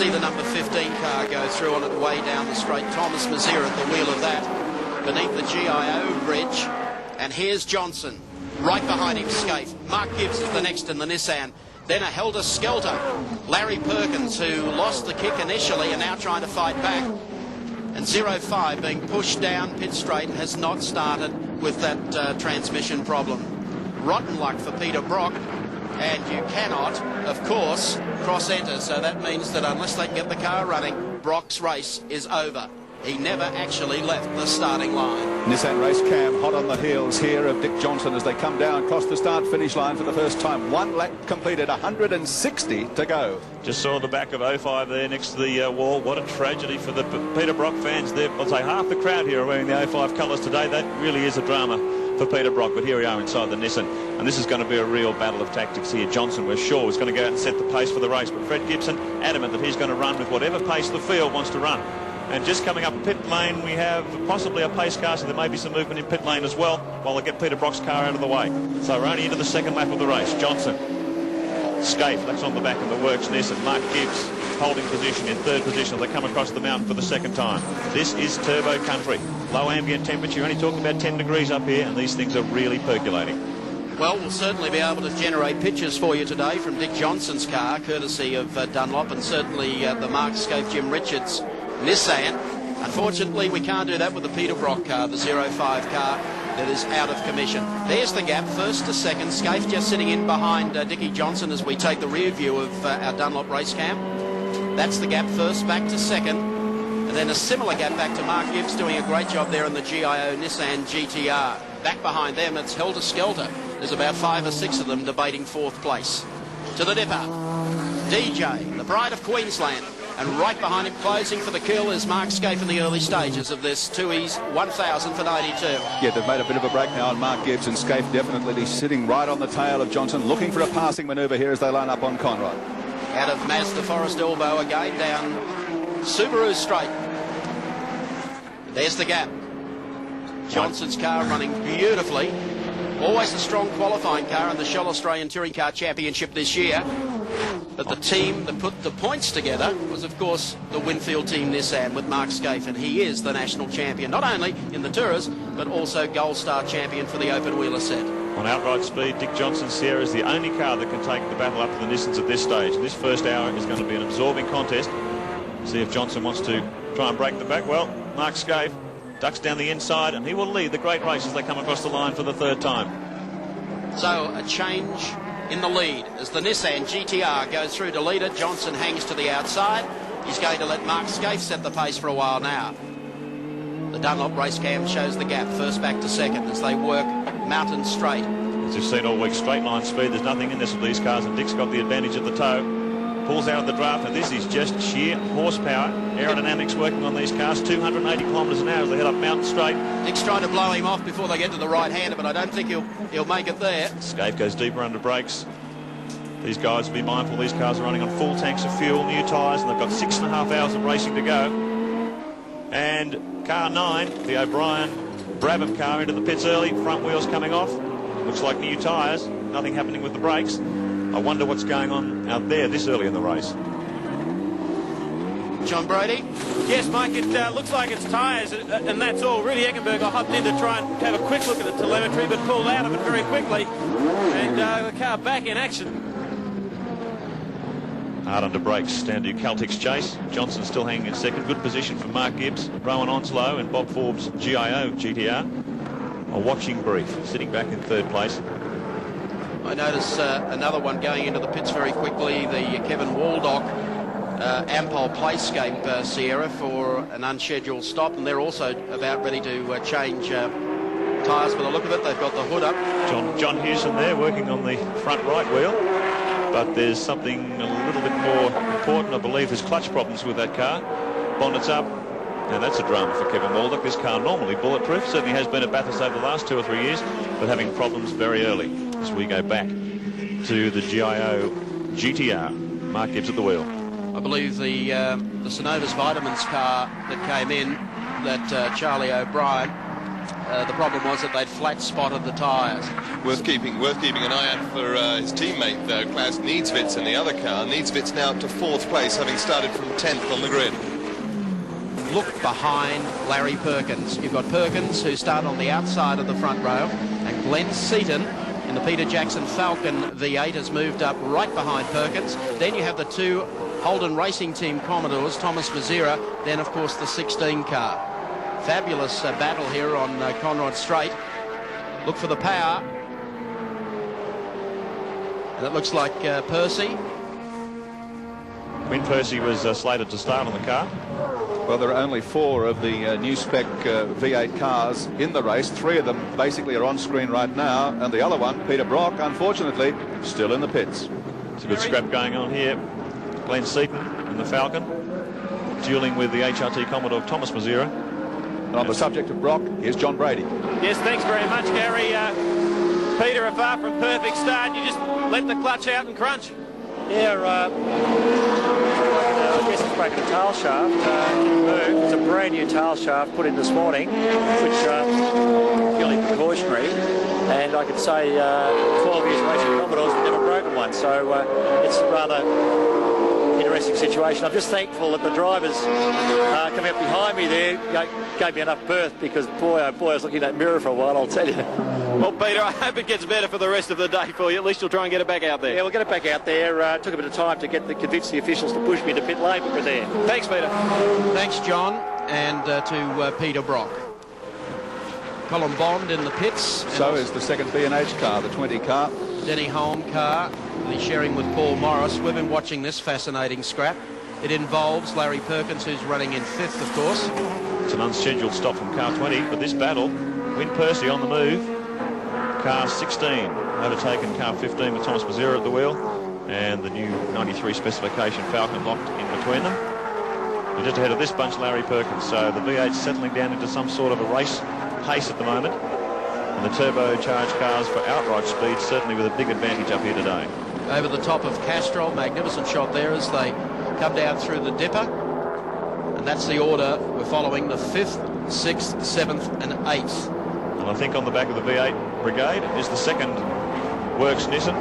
see the number 15 car go through on its way down the straight. Thomas Mazier at the wheel of that, beneath the GIO bridge. And here's Johnson, right behind him, Scaife. Mark Gibbs is the next in the Nissan. Then a helter-skelter. Larry Perkins, who lost the kick initially and now trying to fight back. And 05 being pushed down pit straight, has not started with that transmission problem. Rotten luck for Peter Brock. And you cannot, of course, cross-enter. So that means that unless they can get the car running, Brock's race is over. He never actually left the starting line. Nissan race cam hot on the heels here of Dick Johnson as they come down across the start-finish line for the first time. One lap completed, 160 to go. Just saw the back of 05 there next to the wall. What a tragedy for the Peter Brock fans there. I'll say half the crowd here are wearing the 05 colours today. That really is a drama for Peter Brock, but here we are inside the Nissan, and this is going to be a real battle of tactics here. Johnson, we're sure, is going to go out and set the pace for the race, but Fred Gibson adamant that he's going to run with whatever pace the field wants to run. And just coming up pit lane, we have possibly a pace car, so there may be some movement in pit lane as well while they get Peter Brock's car out of the way. So we're only into the second lap of the race. Johnson, Scaife, that's on the back of the works Nissan. Mark Gibbs holding position in third position as they come across the mountain for the second time. This is turbo country. Low ambient temperature, only talking about 10 degrees up here, and these things are really percolating. Well, we'll certainly be able to generate pictures for you today from Dick Johnson's car, courtesy of Dunlop, and certainly the Mark Scaife, Jim Richards Nissan. Unfortunately, we can't do that with the Peter Brock car, the 05 car that is out of commission. There's the gap, first to second. Scaife just sitting in behind Dickie Johnson as we take the rear view of our Dunlop race cam. That's the gap first, back to second. And then a similar gap back to Mark Gibbs, doing a great job there in the GIO Nissan GTR. Back behind them, it's helter-skelter. There's about 5 or 6 of them debating fourth place. To the dipper, DJ, the pride of Queensland. And right behind him, closing for the kill, is Mark Scaife in the early stages of this 2E's 1000 for 92. Yeah, they've made a bit of a break now on Mark Gibbs, and Scaife definitely sitting right on the tail of Johnson, looking for a passing manoeuvre here as they line up on Conrod. Out of Mazda Forest Elbow again, down Subaru straight. There's the gap. Johnson's car running beautifully. Always a strong qualifying car in the Shell Australian Touring Car Championship this year. But the team that put the points together was, of course, the Winfield Team Nissan with Mark Scaife, and he is the national champion, not only in the Tourers, but also Gold Star champion for the open wheeler set. On outright speed, Dick Johnson Sierra is the only car that can take the battle up to the Nissans at this stage. And this first hour is going to be an absorbing contest. See if Johnson wants to try and break the back. Well, Mark Scaife ducks down the inside, and he will lead the great race as they come across the line for the third time. So a change in the lead as the Nissan GTR goes through to leader. Johnson hangs to the outside. He's going to let Mark Scaife set the pace for a while now. The Dunlop race cam shows the gap, first back to second as they work mountain straight. As you've seen all week, straight line speed, there's nothing in this with these cars, and Dick's got the advantage at the toe. Pulls out of the draft, and this is just sheer horsepower. Aerodynamics working on these cars, 280 kilometres an hour as they head up mountain straight. Dick's trying to blow him off before they get to the right-hander, but I don't think he'll make it there. Scaife goes deeper under brakes. These guys will be mindful these cars are running on full tanks of fuel, new tyres, and they've got 6.5 hours of racing to go. And car 9, the O'Brien Brabham car, into the pits early, front wheels coming off. Looks like new tyres, nothing happening with the brakes. I wonder what's going on out there this early in the race. John Brady? Yes, Mike, it looks like it's tyres, and that's all. Rudy Eckenberger hopped in to try and have a quick look at the telemetry, but pulled out of it very quickly. And the car back in action. Hard under brakes, standard Caltex chase. Johnson still hanging in second. Good position for Mark Gibbs, Rowan Onslow, and Bob Forbes' GIO GTR. A watching brief, sitting back in third place. I notice another one going into the pits very quickly, the Kevin Waldock Ampol Playscape Sierra for an unscheduled stop, and they're also about ready to change tyres. By the look of it, they've got the hood up. John Hewson there working on the front right wheel, but there's something a little bit more important. I believe there's clutch problems with that car. Bonnet's up. Now that's a drama for Kevin Waldock. This car normally bulletproof, certainly has been at Bathurst over the last 2 or 3 years, but having problems very early as we go back to the GIO GTR. Mark Gibbs at the wheel. I believe the Synovus Vitamins car that came in, that Charlie O'Brien, The problem was that they'd flat spotted the tyres. Worth keeping an eye out for his teammate, though, Klaus Niedzwitz in the other car. Niedzwitz now up to 4th place, having started from 10th on the grid. Look behind Larry Perkins. You've got Perkins, who started on the outside of the front row, and Glenn Seaton in the Peter Jackson Falcon V8 has moved up right behind Perkins. Then you have the 2 Holden Racing Team Commodores, Thomas Mazira, then, of course, the 16 car. Fabulous battle here on Conrod Straight. Look for the power. And it looks like Percy. Quinn Percy was slated to start on the car. Well, there are only 4 of the new spec V8 cars in the race. 3 of them basically are on screen right now, and the other one, Peter Brock, unfortunately, still in the pits. It's a good scrap going on here. Glenn Seaton in the Falcon, dueling with the HRT Commodore Thomas Mazira. And on the subject of Brock, here's John Brady. Yes, thanks very much, Gary. Peter, a far from perfect start. You just let the clutch out and crunch. Yeah, I guess it's breaking a tail shaft. Move. It's a brand new tail shaft put in this morning, which purely precautionary. And I could say 12 years racing Commodores have never broken one. So it's a rather interesting situation. I'm just thankful that the drivers coming up behind me there gave me enough berth, because boy, oh boy, I was looking at that mirror for a while, I'll tell you. Well, Peter, I hope it gets better for the rest of the day for you. At least you'll try and get it back out there. Yeah, we'll get it back out there. Took a bit of time to convince the officials to push me to pit lane, but we're there. Thanks, Peter. Thanks, John, and to Peter Brock. Colin Bond in the pits. So is the second B&H car, the 20 car. Denny Holm car, he's sharing with Paul Morris. We've been watching this fascinating scrap. It involves Larry Perkins, who's running in 5th, of course. It's an unscheduled stop from car 20, but this battle, Quinn Percy on the move. Car 16 overtaken car 15 with Thomas Mazira at the wheel, and the new 93 specification Falcon locked in between them. And just ahead of this bunch, Larry Perkins. So the V8 settling down into some sort of a race pace at the moment. And the turbocharged cars for outright speed, certainly with a big advantage up here today. Over the top of Castrol, magnificent shot there as they come down through the dipper. And that's the order we're following, the 5th, 6th, 7th and 8th. And I think on the back of the V8 brigade is the second works Nissan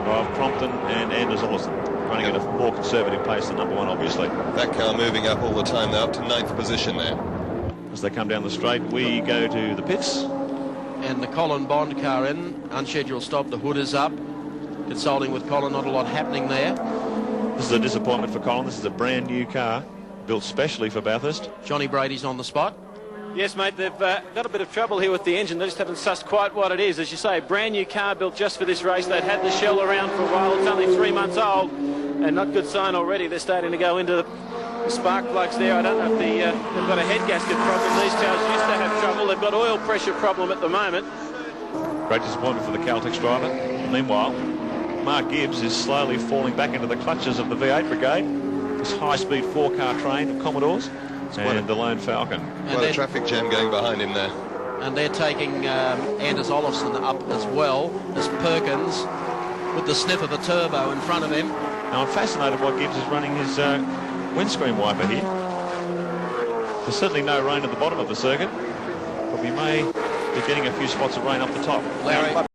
of Crompton and Anders Olsen, running at a more conservative pace than number 1, obviously. That car moving up all the time now, up to 9th position there. As they come down the straight, we go to the pits. And the Colin Bond car in, unscheduled stop, the hood is up. Consulting with Colin, not a lot happening there. This is a disappointment for Colin. This is a brand new car, built specially for Bathurst. Johnny Brady's on the spot. Yes, mate, they've got a bit of trouble here with the engine. They just haven't sussed quite what it is. As you say, brand new car built just for this race. They'd had the shell around for a while. It's only 3 months old, and not good sign already. They're starting to go into the spark plugs there. I don't know if they've got a head gasket problem. These cars used to have trouble. They've got oil pressure problem at the moment. Great disappointment for the Caltex driver. Meanwhile, Mark Gibbs is slowly falling back into the clutches of the V8 brigade. This high-speed 4-car train of Commodores and the lone Falcon. Quite a traffic jam going behind him there. And they're taking Anders Olofsson up as well as Perkins with the sniff of the turbo in front of him. Now I'm fascinated why Gibbs is running his windscreen wiper here. There's certainly no rain at the bottom of the circuit, but we may be getting a few spots of rain up the top. Larry.